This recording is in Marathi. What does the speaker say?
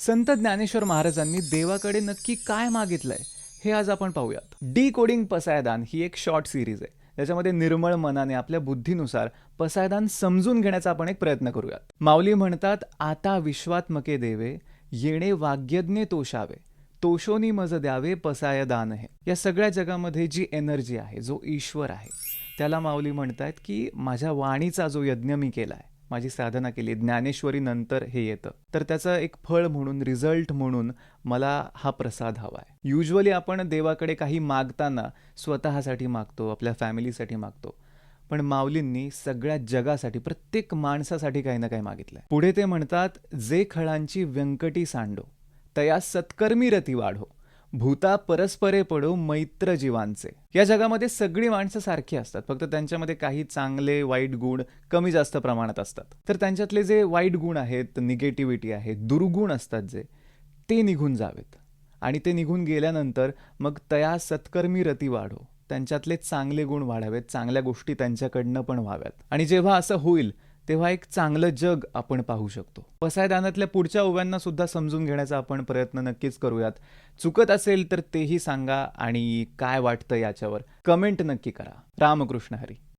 संत ज्ञानेश्वर महाराजांनी देवाकडे नक्की काय मागितलंय हे आज आपण पाहूयात. डी कोडिंग पसायदान ही एक शॉर्ट सिरीज आहे. त्याच्यामध्ये निर्मळ मनाने आपल्या बुद्धीनुसार पसायदान समजून घेण्याचा आपण एक प्रयत्न करूयात. माऊली म्हणतात, आता विश्वात्मके देवे येणे वाग्यज्ञे तोषावे, तोषोनी मज द्यावे पसायदान हे. या सगळ्या जगामध्ये जी एनर्जी आहे, जो ईश्वर आहे, त्याला माऊली म्हणतायत की माझ्या वाणीचा जो यज्ञ मी केलाय, माझी साधना केली, ज्ञानेश्वरी नंतर हे येतं, तर त्याचं एक फळ म्हणून, रिझल्ट म्हणून मला हा प्रसाद हवा आहे. युजली आपण देवाकडे काही मागताना स्वतःसाठी मागतो, आपल्या फॅमिलीसाठी मागतो, पण माऊलींनी सगळ्या जगासाठी, प्रत्येक माणसासाठी काही ना काही मागितलंय. पुढे ते म्हणतात, जे खळांची व्यंकटी सांडो तया सत्कर्मी रती वाढो, भूता परस्परे पडो मैत्र जीवांचे. या जगामध्ये सगळी माणसं सारखी असतात, फक्त त्यांच्यामध्ये काही चांगले वाईट गुण कमी जास्त प्रमाणात असतात. तर त्यांच्यातले जे वाईट गुण आहेत, निगेटिव्हिटी आहे, दुर्गुण असतात जे, ते निघून जावेत. आणि ते निघून गेल्यानंतर मग तया सत्कर्मी रती वाढो, त्यांच्यातले चांगले गुण वाढावेत, चांगल्या गोष्टी त्यांच्याकडनं पण व्हाव्यात. आणि जेव्हा असं होईल तेव्हा एक चांगलं जग आपण पाहू शकतो. पसायदानातल्या पुढच्या ओव्यांना सुद्धा समजून घेण्याचा आपण प्रयत्न नक्कीच करूयात. चुकत असेल तर तेही सांगा आणि काय वाटतं याच्यावर कमेंट नक्की करा. रामकृष्ण हरी.